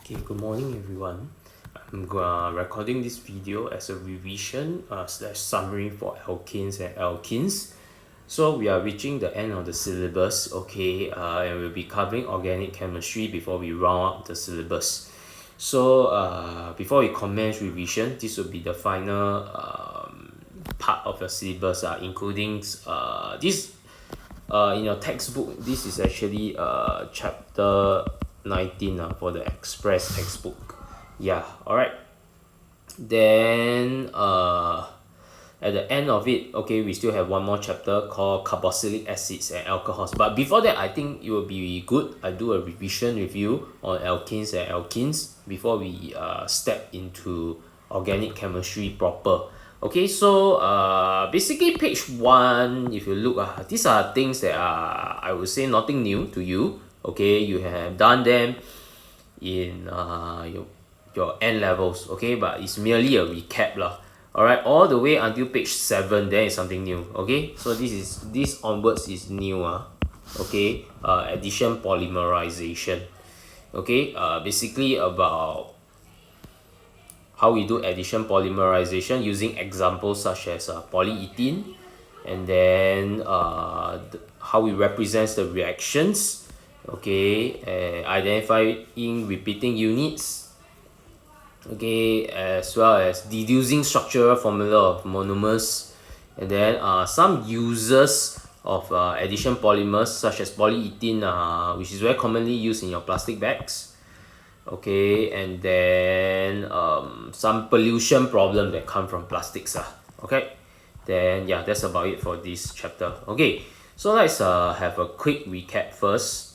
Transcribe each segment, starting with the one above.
Okay, good morning everyone. I'm recording this video as a revision slash summary for alkanes and alkenes. So we are reaching the end of the syllabus, okay, and we'll be covering organic chemistry before we round up the syllabus. So before we commence revision, this will be the final part of the syllabus, including this in your textbook. This is actually chapter 19 for the express textbook. Yeah, all right. Then at the end of it, okay, we still have one more chapter called carboxylic acids and alcohols. But before that, I think it will be good I do a revision review on alkanes and alkenes before we step into organic chemistry proper. Okay, so basically page 1, if you look, these are things that are, I would say, nothing new to you. Okay, you have done them in your N levels, okay, but it's merely a recap lah. All right, all the way until page 7, then is something new. Okay, so this onwards is new. Okay, addition polymerization. Okay, basically about how we do addition polymerization using examples such as polyethylene, and then how we represent the reactions, okay, identifying repeating units, okay, as well as deducing structural formula of monomers, and then some uses of addition polymers such as polyethylene, which is very commonly used in your plastic bags. Okay, and then some pollution problem that come from plastics. Okay, then yeah, that's about it for this chapter. Okay, so let's have a quick recap first,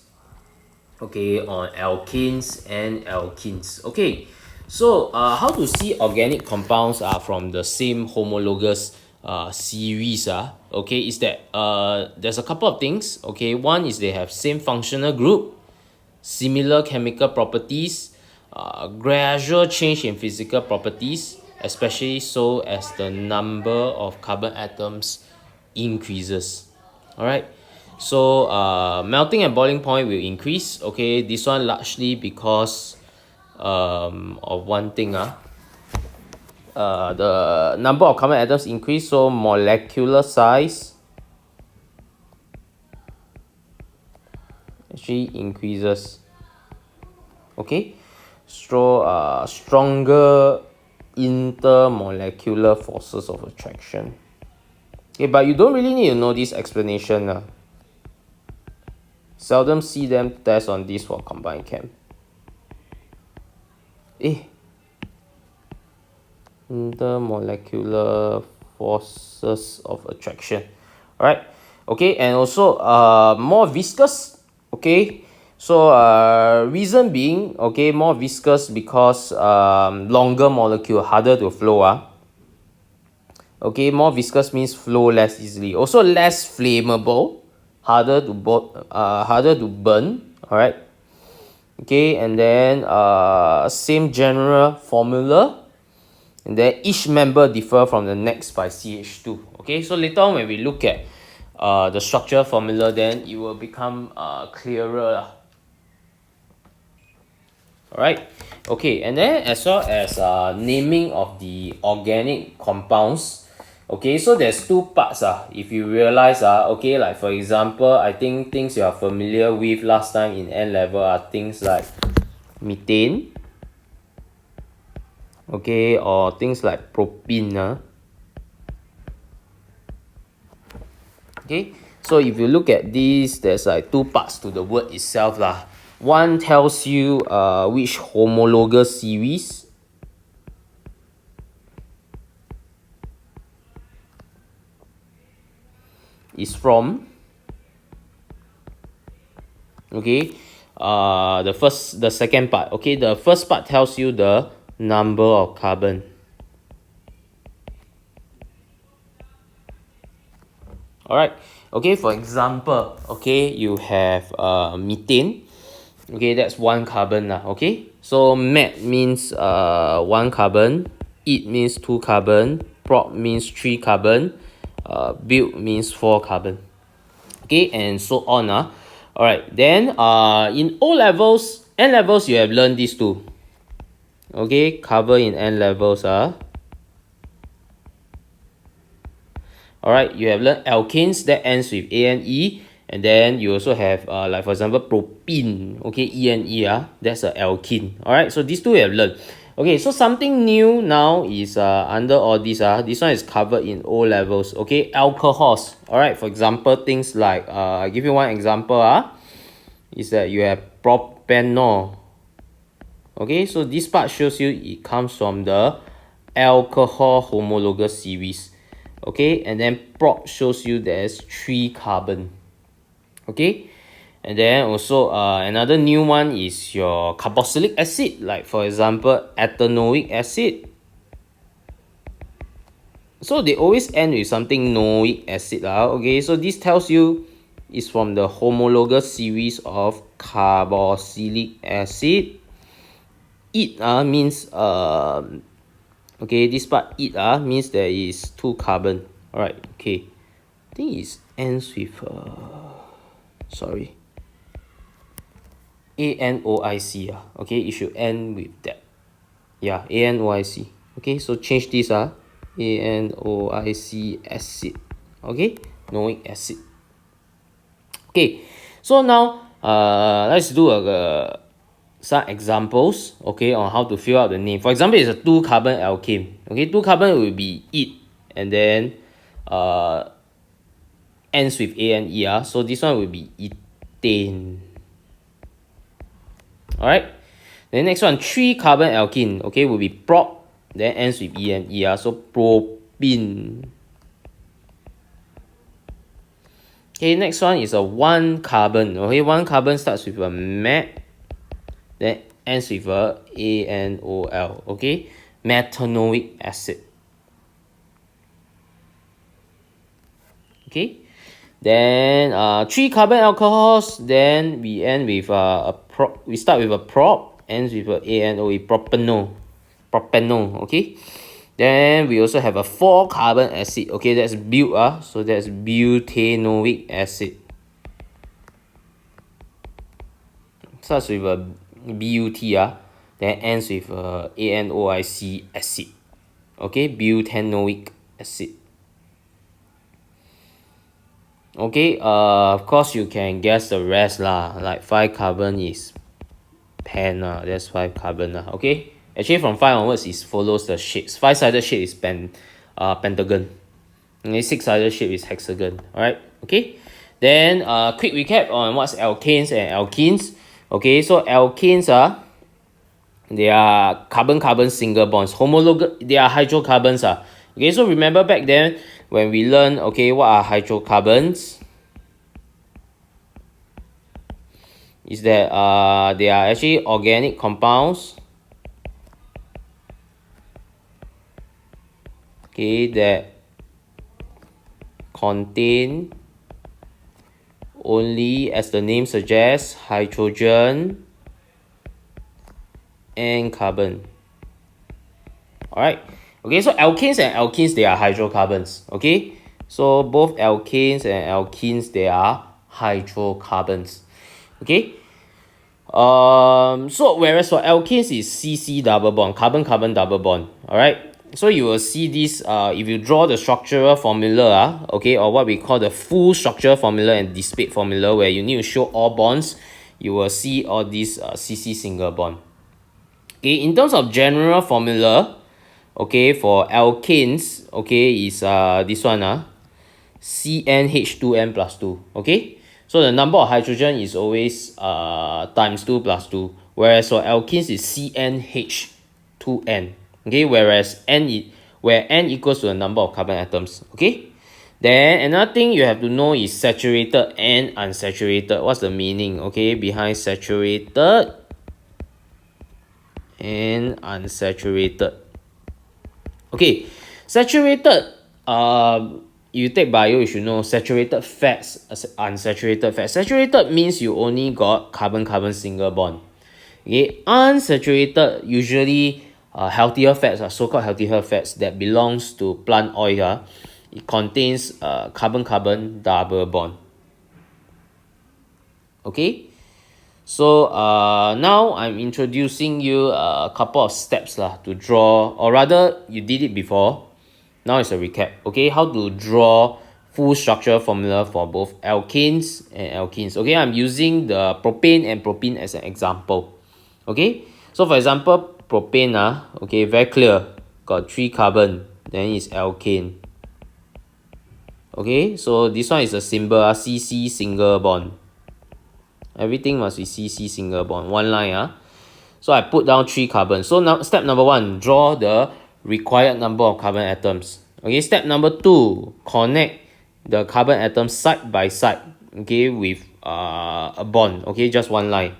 okay, on alkanes and alkenes. Okay, so how to see organic compounds are from the same homologous series, okay, is that there's a couple of things. Okay, one is they have same functional group, similar chemical properties, gradual change in physical properties, especially so as the number of carbon atoms increases. All right, so melting and boiling point will increase. Okay, this one largely because of one thing. The number of carbon atoms increase, so molecular size actually increases. Okay, so stronger intermolecular forces of attraction. Okay, but you don't really need to know this explanation. Seldom see them test on this for combined chem. Intermolecular forces of attraction. All right. Okay, and also more viscous. Okay, so reason being, okay, more viscous because longer molecule, harder to flow. Okay, more viscous means flow less easily. Also less flammable, harder to burn. All right. Okay, and then same general formula, and then each member differ from the next by CH2. Okay, so later on when we look at the structure formula, then it will become clearer. Alright, okay, and then as well as naming of the organic compounds. Okay, so there's two parts. If you realize, okay, like for example, I think things you are familiar with last time in N level are things like methane, okay, or things like propene. Okay, so if you look at this, there's like two parts to the word itself. One tells you which homologous series is from. Okay, the second part. Okay, the first part tells you the number of carbon. All right. Okay, for example, okay, you have methane. Okay, that's one carbon. Okay, so met means one carbon, it means two carbon, prop means three carbon, build means four carbon. Okay, and so on. All right, then in O levels, N levels, you have learned these two. Okay, cover in n levels. Alright, you have learned alkanes that ends with ane, and then you also have like for example propene. Okay, ene. That's a alkene. Alright, so these two we have learned. Okay, so something new now is under all these. This one is covered in O levels. Okay, alcohols. Alright, for example, things like I give you one example. Is that you have propanol. Okay, so this part shows you it comes from the alcohol homologous series. Okay, and then prop shows you there's 3 carbon. Okay, and then also another new one is your carboxylic acid, like for example ethanoic acid. So they always end with something noic acid. Okay, so this tells you is from the homologous series of carboxylic acid. It means okay, this part it means there is 2 carbon. Alright, okay, I think it ends with sorry, anoic. Okay, it should end with that. Yeah, anoic. Okay, so change this anoic acid. Okay, noic acid. Okay, so now let's do some examples, okay, on how to fill out the name. For example, it's a 2 carbon alkane. Okay, 2 carbon will be it, and then ends with ane. So this one will be ethane. Alright, the next one, 3 carbon alkene. Okay, will be prop, then ends with ene. So propene. Okay, next one is a 1 carbon. Okay, 1 carbon starts with a met, then ends with a anol. Okay, metanoic acid. Okay, then 3 carbon alcohols, then we end with we start with a prop, ends with a ano, propanol. Okay, then we also have a 4 carbon acid. Okay, that's but so that's butanoic acid. Starts with a but then ends with anoic acid. Okay, butanoic acid. Okay, of course you can guess the rest lah. Like 5 carbon is pen that's 5 carbon Okay, actually from 5 onwards it follows the shapes. 5-sided shape is pentagon. Okay, 6-sided shape is hexagon. Alright, okay. Then quick recap on what's alkanes and alkenes. Okay, so alkanes they are carbon-carbon single bonds. Homologous, they are hydrocarbons. Okay, so remember back then when we learn, okay, what are hydrocarbons? Is that they are actually organic compounds, okay, that contain only, as the name suggests, hydrogen and carbon. Alright, okay, so alkanes and alkenes, they are hydrocarbons. Okay, so both alkanes and alkenes, they are hydrocarbons. Okay, so whereas for alkanes is CC double bond, carbon carbon double bond. Alright, so you will see this if you draw the structural formula, okay, or what we call the full structure formula and dissipate formula, where you need to show all bonds, you will see all these CC single bond. Okay, in terms of general formula, okay, for alkanes, okay, is this one CnH2n plus 2. Okay, so the number of hydrogen is always times 2 plus 2, whereas for alkenes is CnH2n. Okay, whereas where n equals to the number of carbon atoms. Okay, then another thing you have to know is saturated and unsaturated. What's the meaning, okay, behind saturated and unsaturated? Okay, saturated, you take bio, you should know saturated fats, unsaturated fats. Saturated means you only got carbon-carbon single bond. Okay, unsaturated, usually healthier fats, so-called healthier fats that belongs to plant oil. It contains carbon-carbon double bond. Okay, So now I'm introducing you a couple of steps lah to draw, or rather you did it before. Now it's a recap. Okay, how to draw full structure formula for both alkanes and alkenes. Okay, I'm using the propane and propene as an example. Okay, so for example, propane okay, very clear, got 3 carbon, then it's alkane. Okay, so this one is a symbol, CC single bond. Everything must be CC single bond, one line. So I put down 3 carbon. So now step number 1, draw the required number of carbon atoms. Okay, step number 2, connect the carbon atoms side by side, okay, with a bond, okay, just one line.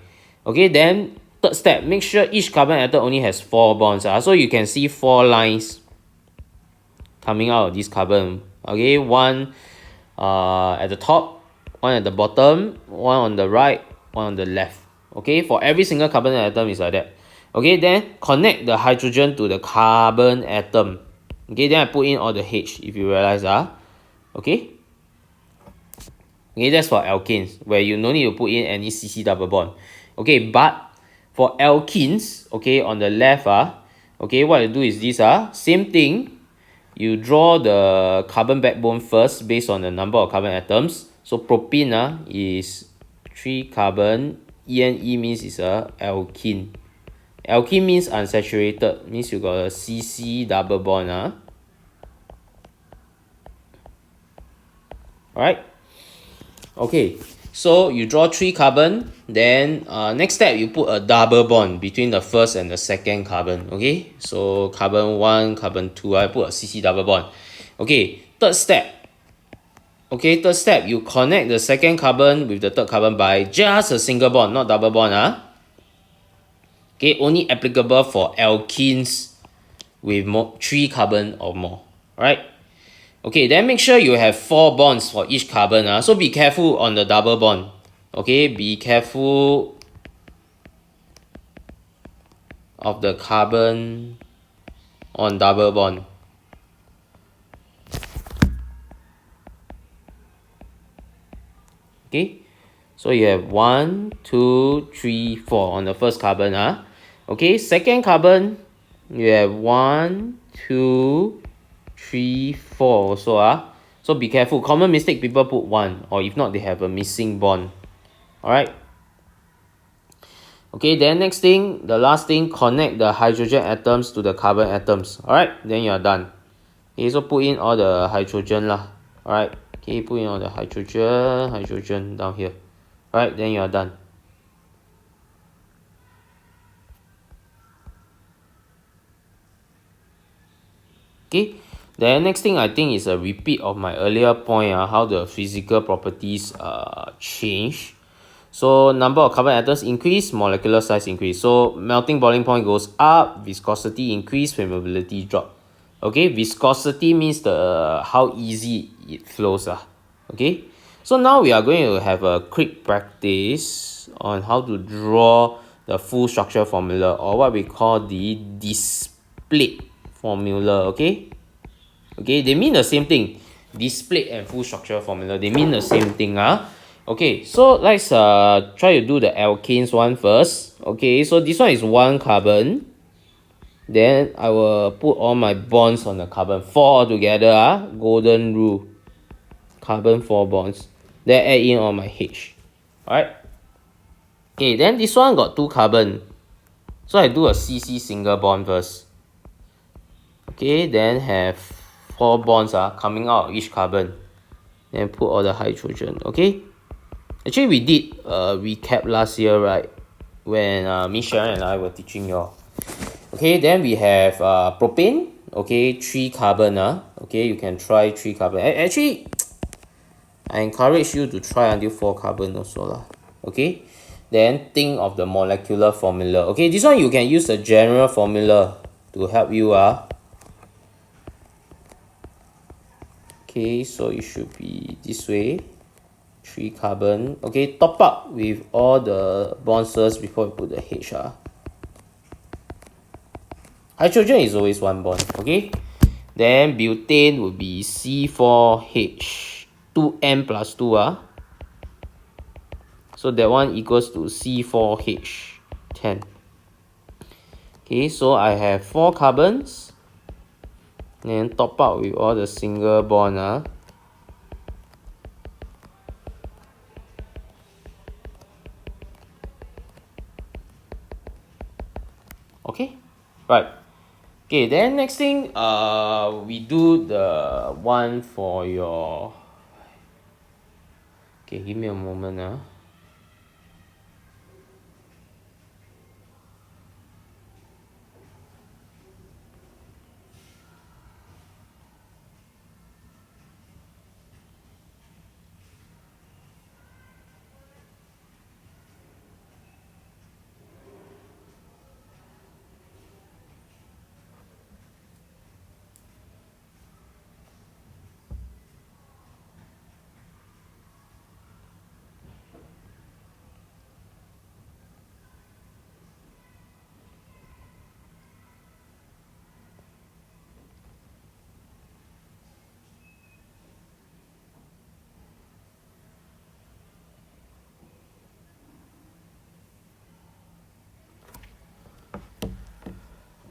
Okay, then third step, make sure each carbon atom only has 4 bonds. So you can see 4 lines coming out of this carbon. Okay, one at the top, one at the bottom, one on the right, one on the left. Okay, for every single carbon atom is like that. Okay, then connect the hydrogen to the carbon atom. Okay, then I put in all the H, if you realize. Okay, that's for alkanes, where you no need to put in any CC double bond. Okay, but for alkenes, okay, on the left, okay, what you do is this, same thing. You draw the carbon backbone first based on the number of carbon atoms. So propene is 3 carbon. ENE means it's a alkene. Alkene means unsaturated, means you got a CC double bond. Alright. Okay, so you draw 3 carbon, then next step you put a double bond between the first and the second carbon. Okay, so carbon 1, carbon 2, I put a CC double bond. Okay, third step. Okay, third step, you connect the second carbon with the third carbon by just a single bond, not double bond. Okay, only applicable for alkenes with 3 carbon or more. Alright. Okay, then make sure you have 4 bonds for each carbon. So be careful on the double bond. Okay, be careful of the carbon on double bond. Okay, so you have 1, 2, 3, 4 on the first carbon. Okay, second carbon, you have 1, 2, 3, 4 also. So be careful. Common mistake, people put 1, or if not, they have a missing bond. Alright. Okay, then next thing, the last thing, connect the hydrogen atoms to the carbon atoms. Alright, then you are done. Okay, so put in all the hydrogen lah. Alright, okay, put in all the hydrogen down here. Alright, then you are done. Okay, then next thing I think is a repeat of my earlier point, how the physical properties change. So number of carbon atoms increase, molecular size increase. So melting boiling point goes up, viscosity increase, flammability drop. Okay, viscosity means the how easy it flows. Okay, so now we are going to have a quick practice on how to draw the full structure formula, or what we call the displayed formula. Okay, they mean the same thing. Displayed and full structure formula, they mean the same thing. Okay, so let's try to do the alkanes one first. Okay, so this one is 1 carbon. Then I will put all my bonds on the carbon, 4 together. Golden rule, carbon 4 bonds. Then add in all my H. Alright. Okay, then this one got 2 carbon, so I do a CC single bond first. Okay, then have 4 bonds coming out of each carbon. Then put all the hydrogen. Okay, actually we did a recap last year, right, when Miss Sharon and I were teaching y'all. Okay, then we have propane. Okay, 3 carbon. Okay, you can try 3 carbon. Actually, I encourage you to try until 4 carbon also. Okay, then think of the molecular formula. Okay, this one you can use the general formula to help you. Okay, so it should be this way. 3 carbon. Okay, top up with all the bonds first before you put the H. Hydrogen is always 1 bond. Okay, then butane would be C4H 2N plus 2. So that one equals to C4H10. Okay, so I have 4 carbons. Then top up with all the single bond. Okay, right. Okay, then next thing, we do the one for your. Okay, give me a moment.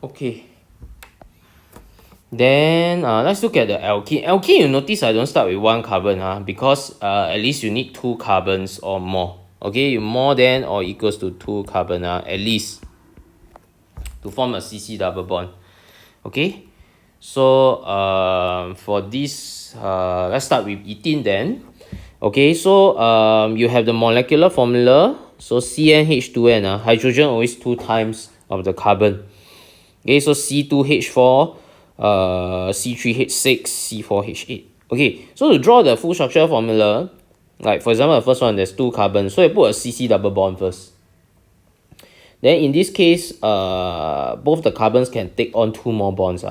Okay. Then let's look at the alkene. Alkene, you notice I don't start with 1 carbon, because at least you need 2 carbons or more. Okay, you more than or equals to 2 carbon at least to form a CC double bond. Okay, so for this, let's start with ethene then. Okay, so you have the molecular formula. So CnH2n, hydrogen always 2 times of the carbon. Okay, so C2H4, C3H6, C4H8. Okay, so to draw the full structure formula, like for example the first one, there's 2 carbons, so you put a CC double bond first. Then in this case, both the carbons can take on 2 more bonds.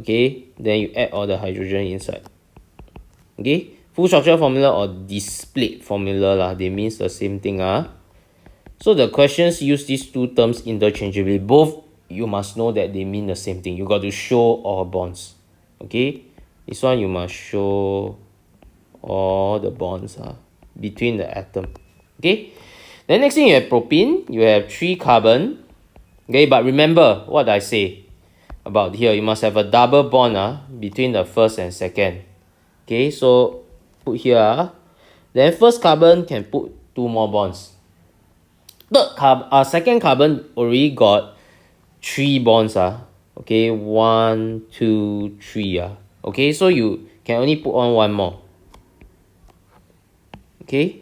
Okay, then you add all the hydrogen inside. Okay, full structure formula or displayed formula they means the same thing. So the questions use these 2 terms interchangeably. Both you must know that they mean the same thing. You got to show all bonds. Okay, this one you must show all the bonds between the atom. Okay, then next thing you have propene. You have 3 carbon. Okay, but remember what I say about here. You must have a double bond between the first and second. Okay, so put here. Then first carbon can put 2 more bonds. Second carbon already got 3 bonds. Okay, 1, 2, 3. Okay, so you can only put on 1 more. Okay,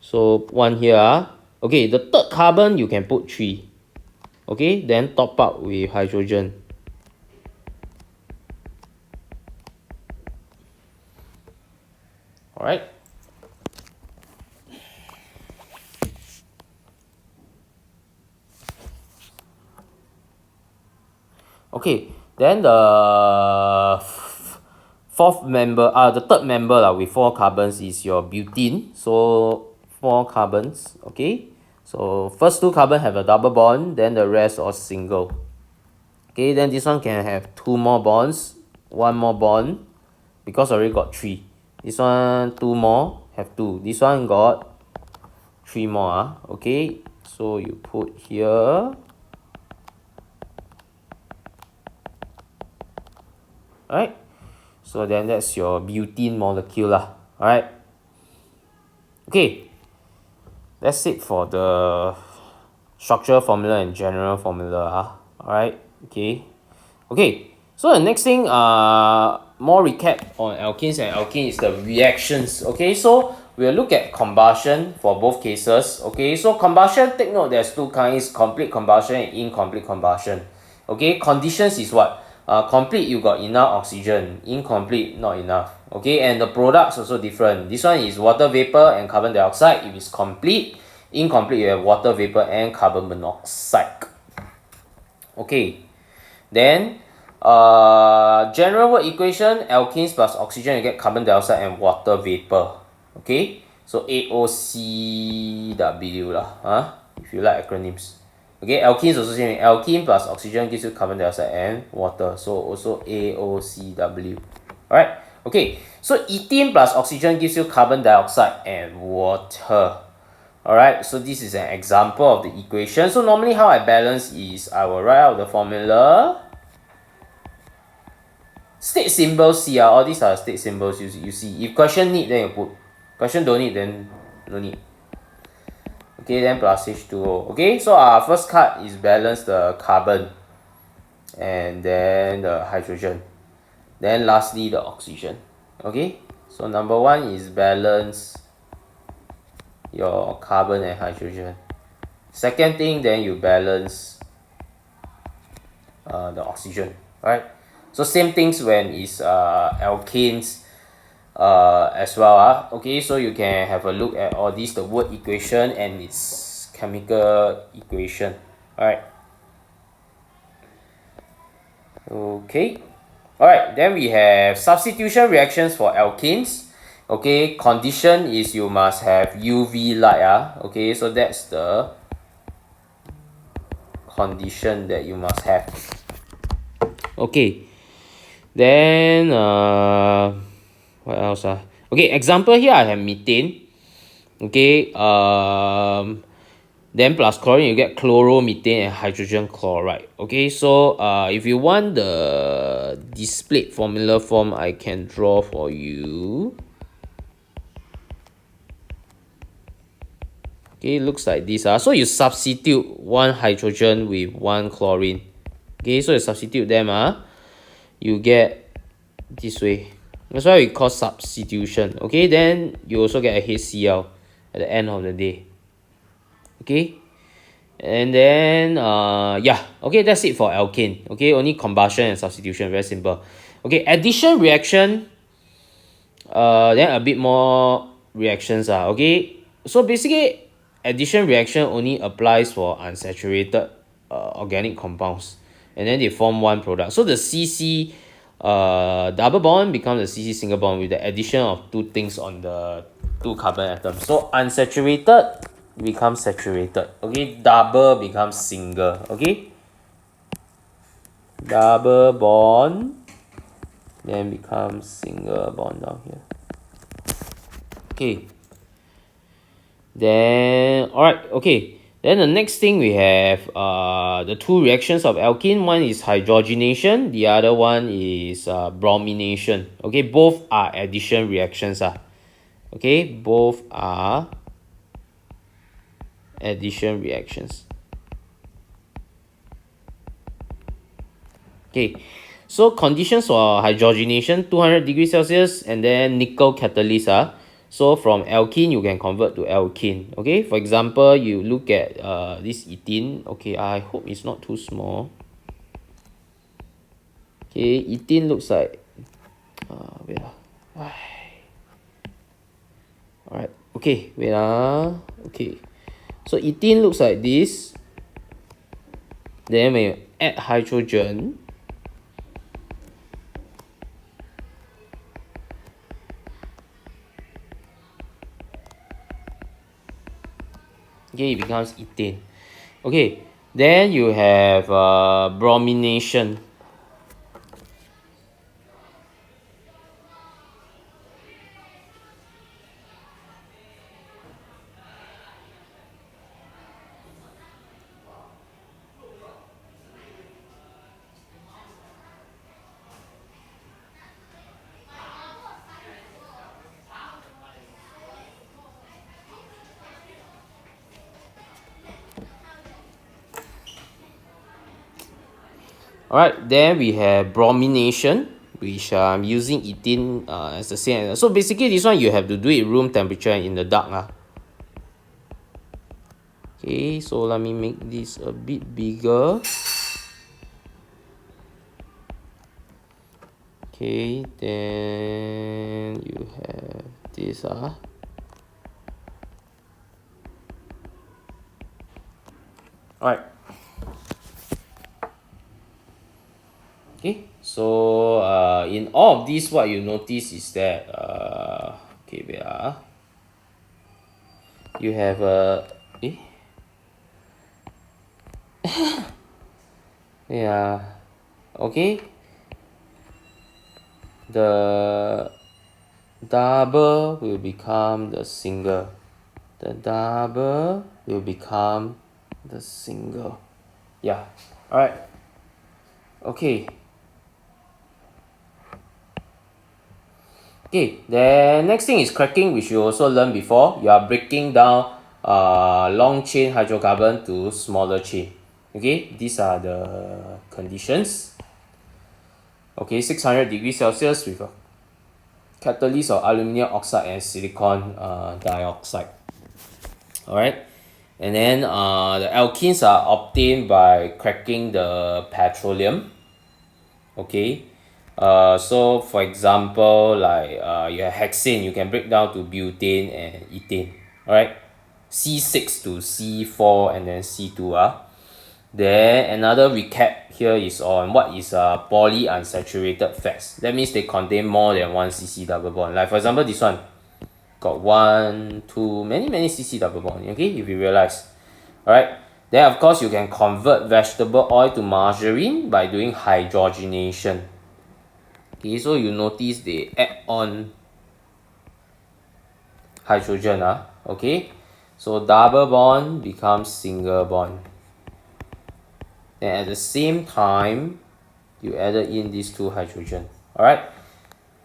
so 1 here. Okay, the third carbon you can put 3. Okay, then top up with hydrogen. Alright. Okay, then the fourth member, the third member with 4 carbons is your butene. So 4 carbons. Okay, so first 2 carbon have a double bond, then the rest are single. Okay, then this one can have 2 more bonds, 1 more bond, because already got 3. This one 2 more, have 2. This one got 3 more. Okay, so you put here. Alright, so then that's your butene molecule. Alright, okay, that's it for the structure formula and general formula. Alright, okay, so the next thing, more recap on alkenes and alkenes is the reactions. Okay, so we'll look at combustion for both cases. Okay, so combustion, take note there's 2 kinds: complete combustion and incomplete combustion. Okay, conditions is what? Complete, you got enough oxygen. Incomplete, not enough. Okay, and the products also different. This one is water vapor and carbon dioxide if it's complete. Incomplete, you have water vapor and carbon monoxide. Okay, then general word equation: alkenes plus oxygen, you get carbon dioxide and water vapor. Okay, so AOCW if you like acronyms. Okay, alkenes also same. Alkene plus oxygen gives you carbon dioxide and water, so also AOCW. Alright, okay, so ethene plus oxygen gives you carbon dioxide and water. Alright, so this is an example of the equation. So normally how I balance is I will write out the formula. State symbols, see, all these are state symbols you see. If question need, then you put. Question don't need, then no need. Okay, then plus H2O. Okay, so our first card is balance the carbon and then the hydrogen. Then lastly, the oxygen. Okay, so number one is balance your carbon and hydrogen. Second thing, then you balance the oxygen, right? So same things when it's alkanes as well. Okay, so you can have a look at all these, the word equation and its chemical equation. Alright. Okay. Alright, then we have substitution reactions for alkanes. Okay, condition is you must have UV light. Okay, so that's the condition that you must have. Okay, then what else? Okay, example here I have methane. Okay, then plus chlorine you get chloromethane and hydrogen chloride. Okay, so if you want the displayed formula form, I can draw for you. Okay, it looks like this. So you substitute one hydrogen with one chlorine. Okay, so you substitute them. You get this way. That's why we call substitution. Okay, then you also get a HCl at the end of the day. Okay, and then yeah, okay, that's it for alkane. Okay, only combustion and substitution, very simple. Okay, addition reaction, then a bit more reactions. Okay, so basically addition reaction only applies for unsaturated organic compounds, and then they form one product. So the CC double bond becomes the CC single bond with the addition of two things on the two carbon atoms. So unsaturated becomes saturated. Okay, double becomes single. Okay, double bond then becomes single bond down here. Okay, then alright, okay, then the next thing we have the two reactions of alkene. One is hydrogenation, the other one is bromination. Okay, both are addition reactions. Okay, both are addition reactions. Okay, so conditions for hydrogenation, 200 degrees Celsius, and then nickel catalyst. So from alkene you can convert to alkene. Okay, for example, you look at this ethene. Okay, I hope it's not too small. Okay, ethene looks like wait. Alright, okay, wait. Okay, so ethene looks like this. Then when you add hydrogen, okay, it becomes ethane. Okay, then you have bromination. Alright, then we have bromination, which I'm using ethene as the same. So basically this one you have to do it room temperature and in the dark. Okay, so let me make this a bit bigger. Okay, then you have this. Alright. Okay, so in all of these, what you notice is that okay, wait. You have yeah, okay, the double will become the single. the double will become the single. Yeah, all right. Okay. Okay, the next thing is cracking, which you also learned before. You are breaking down long chain hydrocarbon to smaller chain. Okay, these are the conditions. Okay, 600 degrees Celsius with a catalyst of aluminum oxide and silicon dioxide. Alright, and then the alkenes are obtained by cracking the petroleum. Okay, so for example, like you have hexane, you can break down to butane and ethane. Alright, C6 to C4 and then C2. Then another recap here is on what is polyunsaturated fats. That means they contain more than one CC double bond. Like for example, this one got one, two, many CC double bond. Okay, if you realize. Alright. Then of course you can convert vegetable oil to margarine by doing hydrogenation. Okay, so you notice they add on hydrogen. Okay, so double bond becomes single bond. Then at the same time, you added in these two hydrogen. Alright,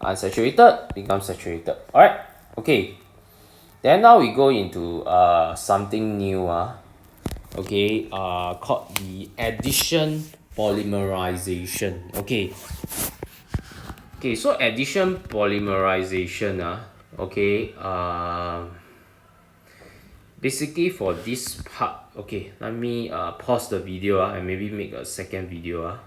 unsaturated becomes saturated. Alright, okay. Then now we go into something new. Okay, called the addition polymerization. Okay. Okay, so addition polymerization. Okay. Basically for this part, okay, let me pause the video and maybe make a second video.